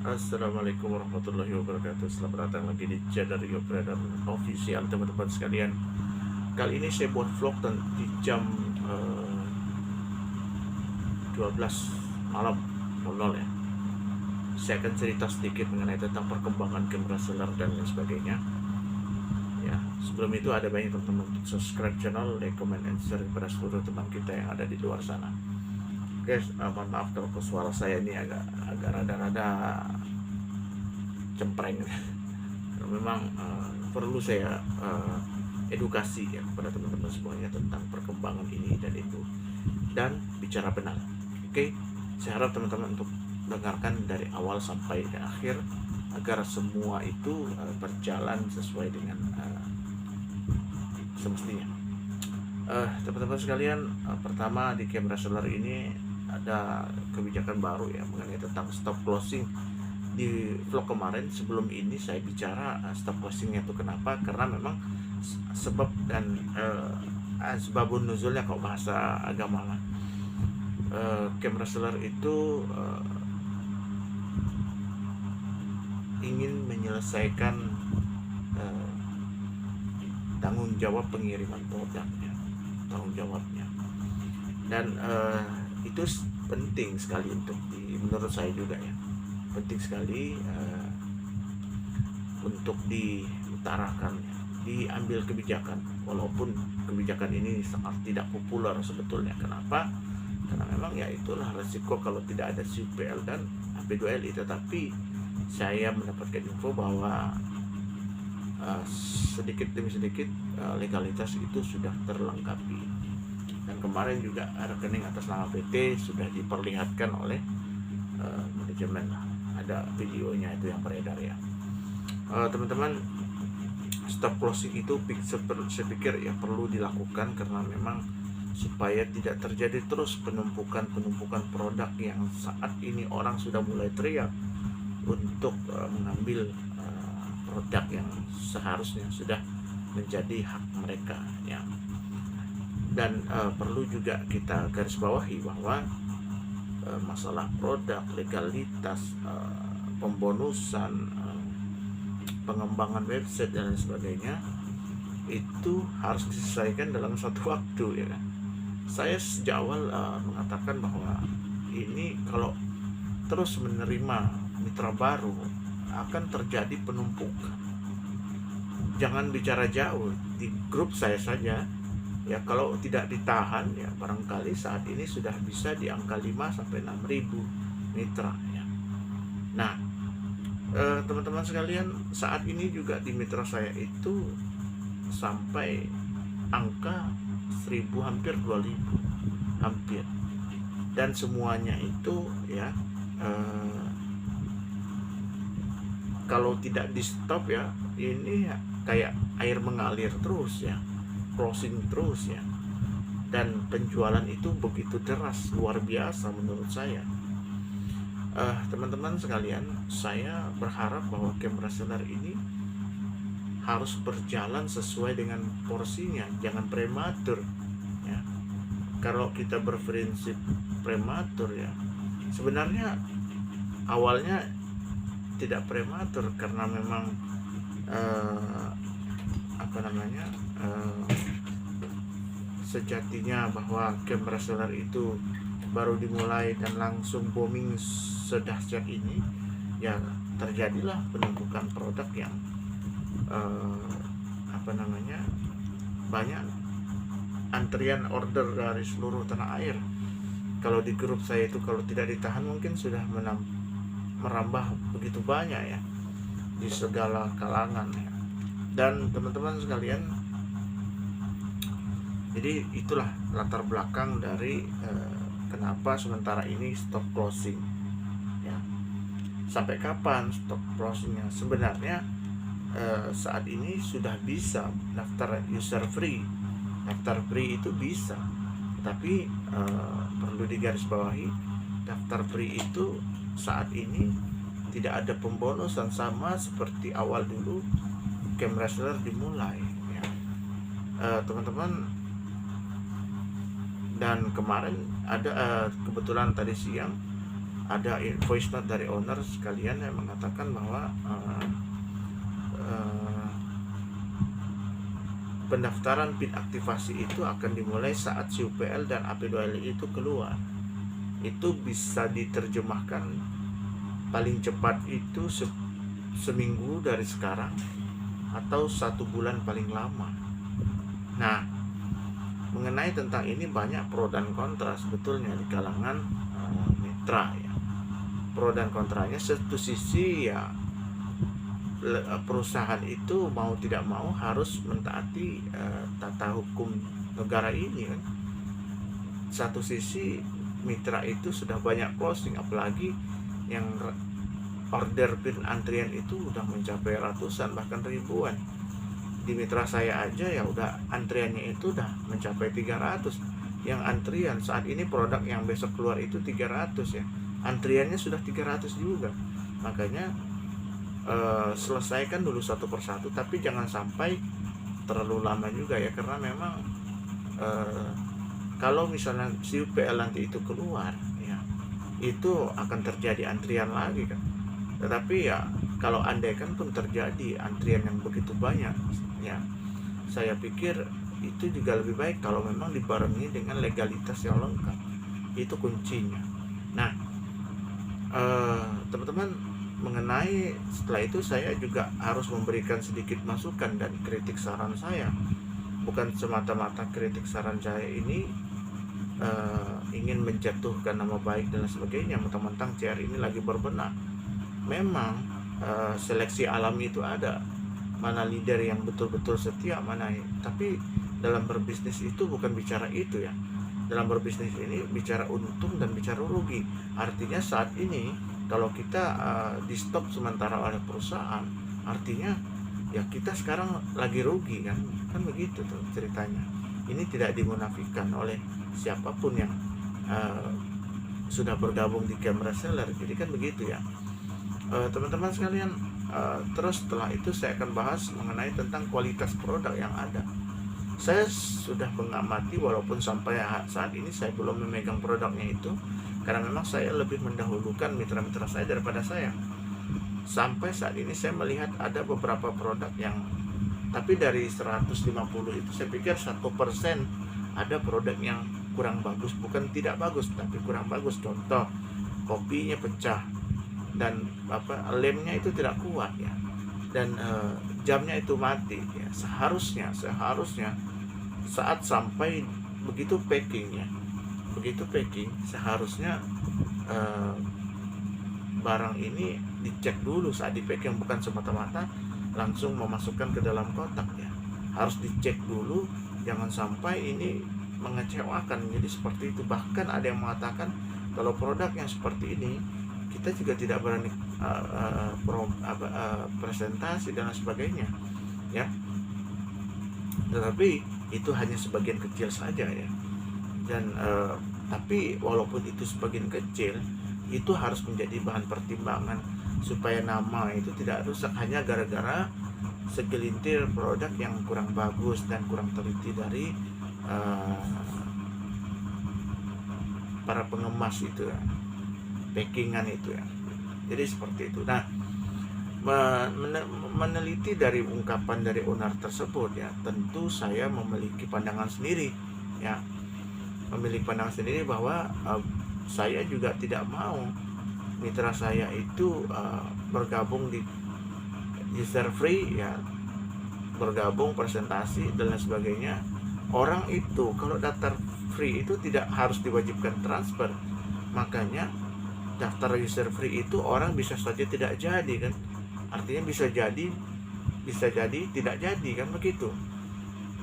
Assalamualaikum warahmatullahi wabarakatuh. Selamat datang lagi di channel Rio Trader Official, teman-teman sekalian. Kali ini saya buat vlog di jam 12 malam 00 ya. Saya akan cerita sedikit mengenai tentang perkembangan game reseller dan lain sebagainya. Ya, sebelum itu ada banyak teman-teman untuk subscribe channel, like, comment, and share kepada seluruh teman kita yang ada di luar sana. Guys, mohon maaf kalau suara saya ini agak rada-rada cempreng. Memang perlu saya edukasi ya kepada teman-teman semuanya tentang perkembangan ini dan itu, dan bicara benar. Oke, saya harap teman-teman untuk dengarkan dari awal sampai akhir agar semua itu berjalan sesuai dengan semestinya. Teman-teman sekalian, pertama di game reseller ini ada kebijakan baru ya mengenai tentang stop closing. Di vlog kemarin sebelum ini saya bicara stop closingnya itu kenapa, karena memang sebab dan sebabun nuzulnya, kalau bahasa agama lah, game reseller itu ingin menyelesaikan tanggung jawab pengiriman produknya, tanggung jawabnya, dan itu penting sekali menurut saya juga ya, penting sekali untuk diutarakan, diambil kebijakan, walaupun kebijakan ini sangat tidak populer sebetulnya. Kenapa? Karena memang ya itulah resiko kalau tidak ada CPL dan AP2LI. Tetapi saya mendapatkan info bahwa sedikit demi sedikit legalitas itu sudah terlengkapi, dan kemarin juga rekening atas nama PT sudah diperlihatkan oleh manajemen. Ada videonya itu yang beredar ya. Teman-teman, stop closing itu saya pikir ya perlu dilakukan, karena memang supaya tidak terjadi terus penumpukan produk yang saat ini orang sudah mulai teriak untuk mengambil produk yang seharusnya sudah menjadi hak mereka ya. Dan perlu juga kita garis bawahi bahwa masalah produk, legalitas, pembonusan, pengembangan website dan lain sebagainya itu harus diselesaikan dalam satu waktu ya kan. Saya sejak awal mengatakan bahwa ini kalau terus menerima mitra baru akan terjadi penumpukan. Jangan bicara jauh, di grup saya saja ya, kalau tidak ditahan ya barangkali saat ini sudah bisa di angka 5 sampai 6 ribu mitra ya. Nah, teman-teman sekalian, saat ini juga di mitra saya itu sampai angka 1000, hampir 2000, hampir. Dan semuanya itu ya kalau tidak di stop ya, ini kayak air mengalir terus ya, closing terus ya. Dan penjualan itu begitu deras, luar biasa menurut saya. Teman-teman sekalian, saya berharap bahwa game reseller ini harus berjalan sesuai dengan porsinya, jangan prematur ya. Kalau kita berprinsip prematur ya, sebenarnya awalnya tidak prematur, karena memang sejatinya bahwa game reseller itu baru dimulai dan langsung booming sedahsyat ini ya, terjadilah penumpukan produk yang banyak antrian order dari seluruh tanah air. Kalau di grup saya itu kalau tidak ditahan mungkin sudah merambah begitu banyak ya, di segala kalangan ya. Dan teman-teman sekalian, jadi itulah latar belakang dari kenapa sementara ini stop closing ya. Sampai kapan stop closingnya? Sebenarnya saat ini sudah bisa daftar user free. Daftar free itu bisa, tapi perlu digarisbawahi, daftar free itu saat ini tidak ada pembonusan, sama seperti awal dulu game reseller dimulai ya. Teman-teman, dan kemarin ada kebetulan tadi siang ada voice note dari owner sekalian yang mengatakan bahwa pendaftaran PIN aktivasi itu akan dimulai saat CUPL dan AP2LI itu keluar. Itu bisa diterjemahkan paling cepat itu seminggu dari sekarang atau 1 bulan paling lama. Nah, mengenai tentang ini banyak pro dan kontra sebetulnya di kalangan mitra ya. Pro dan kontranya, satu sisi ya perusahaan itu mau tidak mau harus mentaati tata hukum negara ini kan. Satu sisi mitra itu sudah banyak closing, apalagi yang order PIN antrian itu udah mencapai ratusan bahkan ribuan. Di mitra saya aja ya udah antriannya itu udah mencapai 300. Yang antrian saat ini produk yang besok keluar itu 300 ya. Antriannya sudah 300 juga. Makanya selesaikan dulu satu persatu, tapi jangan sampai terlalu lama juga ya, karena memang kalau misalnya CUPL nanti itu keluar ya, itu akan terjadi antrian lagi kan. Tetapi ya kalau andaikan pun terjadi antrian yang begitu banyak ya, saya pikir itu juga lebih baik kalau memang dibarengi dengan legalitas yang lengkap. Itu kuncinya. Nah, teman-teman, mengenai setelah itu saya juga harus memberikan sedikit masukan dan kritik saran saya. Bukan semata-mata kritik saran saya ini ingin menjatuhkan nama baik dan sebagainya, mentang-mentang CR ini lagi berbenah. Memang seleksi alami itu ada, mana leader yang betul-betul setia, mana. Tapi dalam berbisnis itu bukan bicara itu ya. Dalam berbisnis ini bicara untung dan bicara rugi. Artinya saat ini kalau kita di stop sementara oleh perusahaan, artinya ya kita sekarang lagi rugi kan begitu tuh ceritanya. Ini tidak dimunafikan oleh siapapun yang sudah bergabung di camp reseller. Jadi kan begitu ya, teman-teman sekalian. Terus setelah itu saya akan bahas mengenai tentang kualitas produk yang ada. Saya sudah mengamati, walaupun sampai saat ini saya belum memegang produknya itu, karena memang saya lebih mendahulukan mitra-mitra saya daripada saya. Sampai saat ini saya melihat ada beberapa produk yang, tapi dari 150 itu saya pikir 1% ada produk yang kurang bagus. Bukan tidak bagus, tapi kurang bagus. Contoh, kopinya pecah dan lemnya itu tidak kuat ya, dan jamnya itu mati ya. Seharusnya saat sampai begitu packing, seharusnya barang ini dicek dulu saat di packing, bukan semata-mata langsung memasukkan ke dalam kotak ya. Harus dicek dulu, jangan sampai ini mengecewakan. Jadi seperti itu. Bahkan ada yang mengatakan kalau produk yang seperti ini kita juga tidak berani presentasi dan sebagainya ya. Tetapi itu hanya sebagian kecil saja ya. Dan tapi walaupun itu sebagian kecil, itu harus menjadi bahan pertimbangan supaya nama itu tidak rusak hanya gara-gara segelintir produk yang kurang bagus dan kurang teliti dari para pengemas itu ya, packingan itu ya. Jadi seperti itu. Nah, meneliti dari ungkapan dari owner tersebut ya, tentu saya memiliki pandangan sendiri ya, bahwa saya juga tidak mau mitra saya itu bergabung di user free ya, bergabung presentasi dan lain sebagainya. Orang itu kalau daftar free itu tidak harus diwajibkan transfer. Makanya daftar user free itu orang bisa saja tidak jadi kan. Artinya bisa jadi tidak jadi kan begitu.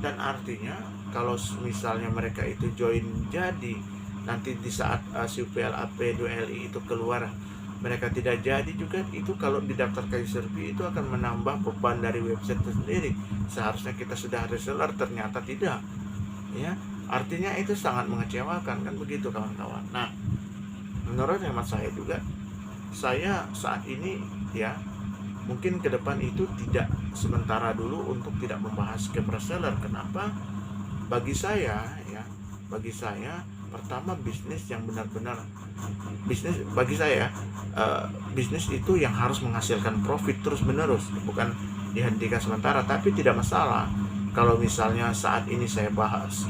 Dan artinya kalau misalnya mereka itu join jadi, nanti di saat CUPL AP2LI itu keluar mereka tidak jadi juga, itu kalau didaftarkan user fee itu akan menambah beban dari website itu sendiri. Seharusnya kita sudah reseller, ternyata tidak ya. Artinya itu sangat mengecewakan kan begitu kawan-kawan. Nah, menurut hemat saya juga, saya saat ini ya, mungkin ke depan itu tidak, sementara dulu untuk tidak membahas camp reseller. Kenapa? Bagi saya Pertama, bisnis yang benar-benar bisnis bagi saya, bisnis itu yang harus menghasilkan profit terus menerus, bukan dihentikan sementara. Tapi tidak masalah kalau misalnya saat ini saya bahas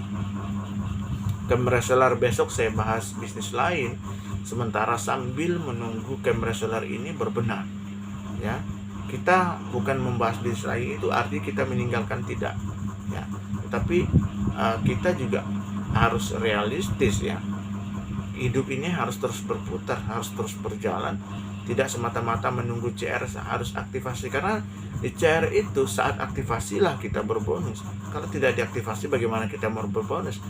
cam reseller, besok saya bahas bisnis lain, sementara sambil menunggu cam reseller ini berbenah, ya. Kita bukan membahas bisnis lain itu arti kita meninggalkan, tidak, ya. Tetapi kita juga harus realistis, ya. Hidup ini harus terus berputar, harus terus berjalan, tidak semata-mata menunggu CR harus aktivasi, karena di CR itu saat aktivasilah kita berbonus. Kalau tidak diaktifasi, bagaimana kita mau berbonus?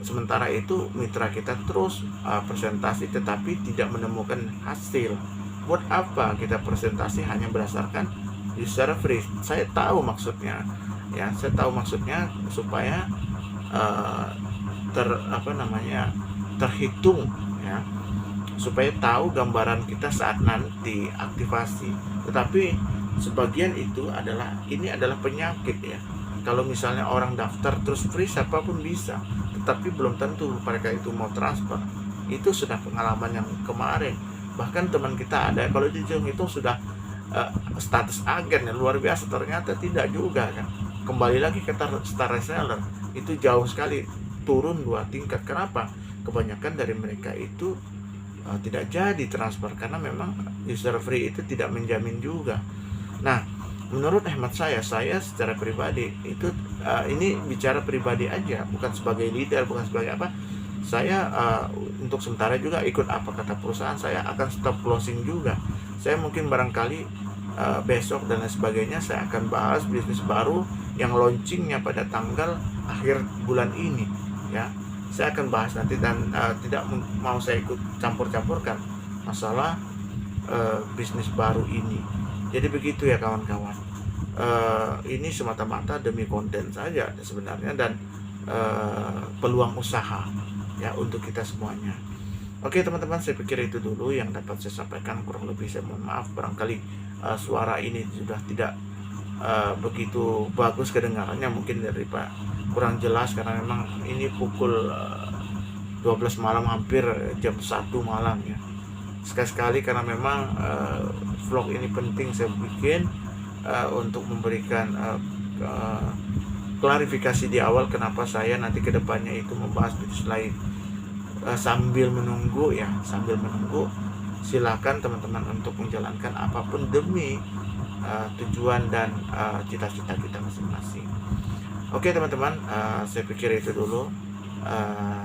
Sementara itu mitra kita terus presentasi tetapi tidak menemukan hasil. Buat apa kita presentasi hanya berdasarkan user free? Saya tahu maksudnya, ya, saya tahu maksudnya supaya terhitung, ya, supaya tahu gambaran kita saat nanti aktivasi. Tetapi sebagian itu adalah penyakit, ya. Kalau misalnya orang daftar terus free, siapapun bisa, tetapi belum tentu mereka itu mau transfer. Itu sudah pengalaman yang kemarin. Bahkan teman kita ada, kalau dihitung sudah status agen yang luar biasa, ternyata tidak juga, kan. Kembali lagi ke star reseller, itu jauh sekali, turun 2 tingkat. Kenapa? Kebanyakan dari mereka itu tidak jadi transfer karena memang user free itu tidak menjamin juga. Nah, menurut hemat saya secara pribadi itu ini bicara pribadi aja, bukan sebagai leader, bukan sebagai apa. Saya untuk sementara juga ikut apa kata perusahaan, saya akan stop closing juga. Saya mungkin barangkali besok dan lain sebagainya saya akan bahas bisnis baru yang launchingnya pada tanggal akhir bulan ini, ya. Saya akan bahas nanti dan tidak mau saya ikut campur-campurkan masalah bisnis baru ini. Jadi begitu, ya kawan-kawan. Ini semata-mata demi konten saja sebenarnya, dan peluang usaha, ya, untuk kita semuanya. Oke teman-teman, saya pikir itu dulu yang dapat saya sampaikan. Kurang lebih saya mohon maaf, barangkali suara ini sudah tidak begitu bagus kedengarannya, mungkin dari Pak kurang jelas karena memang ini pukul 12 malam, hampir jam 1 malam, ya. Sekali-sekali karena memang vlog ini penting saya bikin untuk memberikan klarifikasi di awal kenapa saya nanti kedepannya itu membahas bisnis lain. Sambil menunggu, ya, silakan teman-teman untuk menjalankan apapun demi tujuan dan cita-cita kita masing-masing. Oke teman-teman, saya pikir itu dulu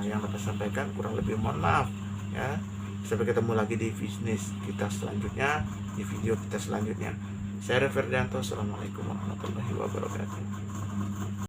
yang dapat saya sampaikan. Kurang lebih mohon maaf, ya. Sampai ketemu lagi di bisnis kita selanjutnya, di video kita selanjutnya. Saya Ferdianto. Assalamualaikum warahmatullahi wabarakatuh.